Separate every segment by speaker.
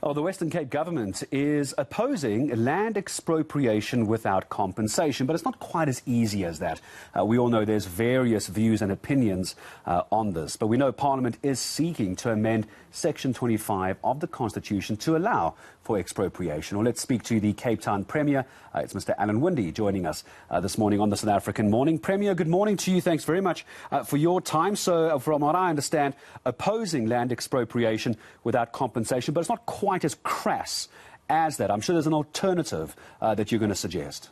Speaker 1: Oh, the Western Cape government is opposing land expropriation without compensation, but it's not quite as easy as that. We all know there's various views and opinions on this, but we know Parliament is seeking to amend Section 25 of the Constitution to allow for expropriation. Well, let's speak to the Cape Town Premier. It's Mr. Alan Winde joining us this morning on the South African Morning. Premier, good morning to you. Thanks very much for your time. So, from what I understand, opposing land expropriation without compensation, but it's not quite as crass as that. I'm sure there's an alternative that you're going to suggest.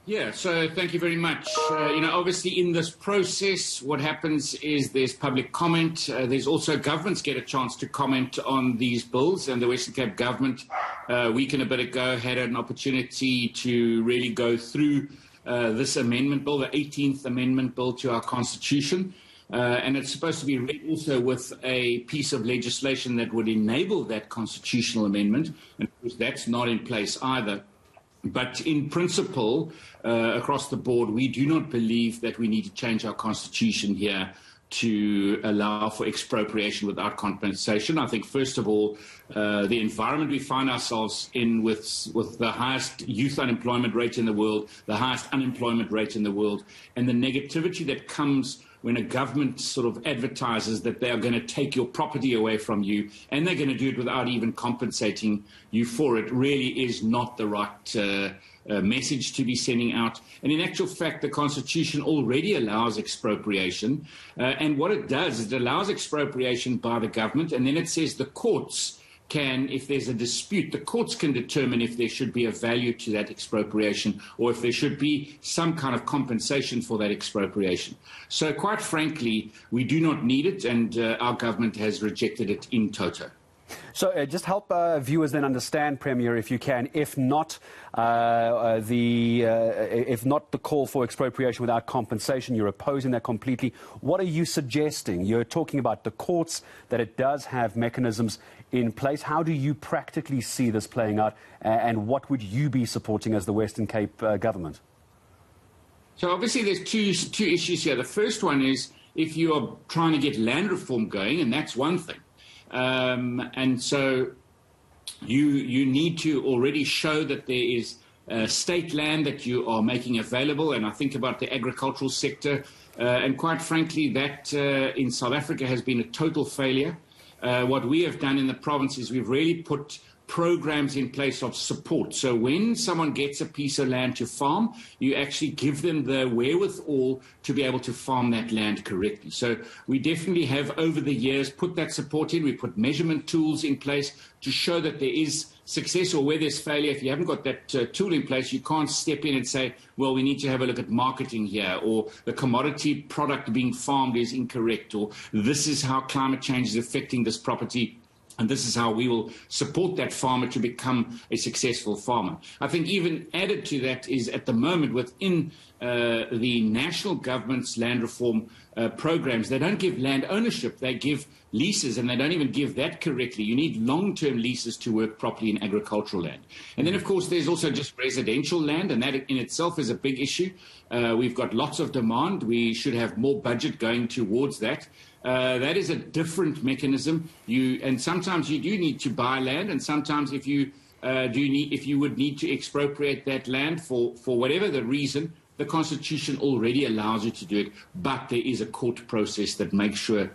Speaker 2: Yeah, so thank you very much. Obviously in this process, what happens is there's public comment. There's also governments get a chance to comment on these bills, and the Western Cape government, a week and a bit ago, had an opportunity to really go through this amendment bill, the 18th Amendment Bill to our Constitution. And it's supposed to be read also with a piece of legislation that would enable that constitutional amendment, and of course that's not in place either. But in principle, across the board, we do not believe that we need to change our constitution here to allow for expropriation without compensation. I think, first of all, the environment we find ourselves in with the highest youth unemployment rate in the world, the highest unemployment rate in the world, and the negativity that comes when a government sort of advertises that they are going to take your property away from you, and they're going to do it without even compensating you for it, really is not the right message to be sending out. And in actual fact, the Constitution already allows expropriation. And what it does is it allows expropriation by the government, and then it says the courts can, if there's a dispute, the courts can determine if there should be a value to that expropriation or if there should be some kind of compensation for that expropriation. So quite frankly, we do not need it, and our government has rejected it in toto.
Speaker 1: So just help viewers then understand, Premier, if you can, if not the call for expropriation without compensation, you're opposing that completely. What are you suggesting? You're talking about the courts, that it does have mechanisms in place. How do you practically see this playing out, and what would you be supporting as the Western Cape government?
Speaker 2: So obviously there's two issues here. The first one is if you are trying to get land reform going, and that's one thing. And so you need to already show that there is state land that you are making available. And I think about the agricultural sector. And quite frankly, that in South Africa has been a total failure. What we have done in the province is we've really put programs in place of support. So when someone gets a piece of land to farm, you actually give them the wherewithal to be able to farm that land correctly. So we definitely have over the years put that support in. We put measurement tools in place to show that there is success, or where there's failure. If you haven't got that tool in place, you can't step in and say, well, we need to have a look at marketing here, or the commodity product being farmed is incorrect, or this is how climate change is affecting this property, and this is how we will support that farmer to become a successful farmer. I think even added to that is at the moment within the national government's land reform programs, they don't give land ownership, they give leases, and they don't even give that correctly. You need long-term leases to work properly in agricultural land. And then, of course, there's also just residential land, and that in itself is a big issue. We've got lots of demand. We should have more budget going towards that. That is a different mechanism. And sometimes you do need to buy land, and sometimes if you would need to expropriate that land for whatever the reason, the Constitution already allows you to do it, but there is a court process that makes sure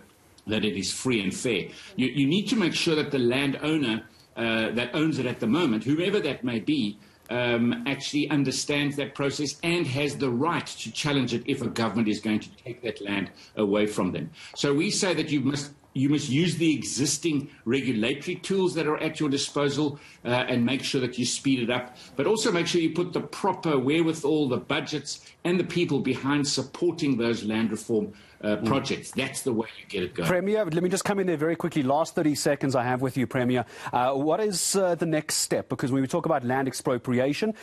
Speaker 2: that it is free and fair. You need to make sure that the landowner that owns it at the moment, whoever that may be, actually understands that process and has the right to challenge it if a government is going to take that land away from them. So we say that you must use the existing regulatory tools that are at your disposal and make sure that you speed it up, but also make sure you put the proper wherewithal, the budgets, and the people behind supporting those land reform projects. That's the way you get it going.
Speaker 1: Premier, let me just come in there very quickly. Last 30 seconds I have with you, Premier. What is the next step? Because when we talk about land expropriation,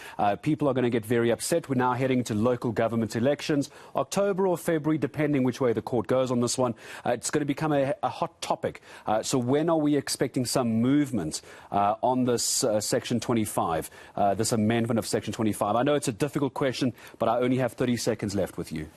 Speaker 1: people are going to get very upset. We're now heading to local government elections, October or February, depending which way the court goes on this one. It's going to become a hot topic. So when are we expecting some movement on this Section 25, this amendment of Section 25? I know it's a difficult question, but I only have 30 seconds left with you.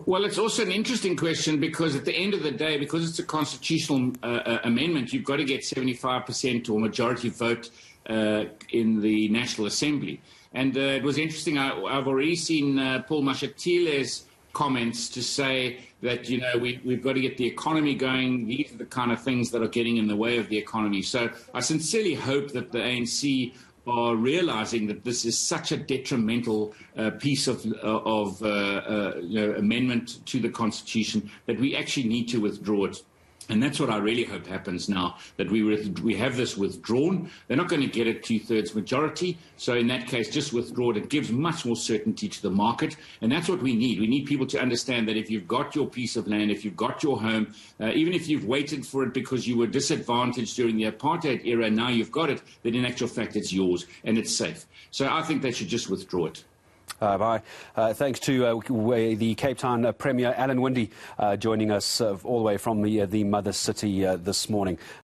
Speaker 2: Well, it's also an interesting question because at the end of the day, because it's a constitutional amendment, you've got to get 75% or majority vote in the National Assembly. And it was interesting. I've already seen Paul Mashatile's comments to say that, you know, we've got to get the economy going. These are the kind of things that are getting in the way of the economy. So I sincerely hope that the ANC are realizing that this is such a detrimental piece of amendment to the Constitution that we actually need to withdraw it. And that's what I really hope happens now, that we have this withdrawn. They're not going to get a 2/3 majority. So in that case, just withdraw it. It gives much more certainty to the market. And that's what we need. We need people to understand that if you've got your piece of land, if you've got your home, even if you've waited for it because you were disadvantaged during the apartheid era, now you've got it, then in actual fact it's yours and it's safe. So I think they should just withdraw it.
Speaker 1: Bye. Thanks to the Cape Town Premier, Alan Winde, joining us all the way from the mother city this morning.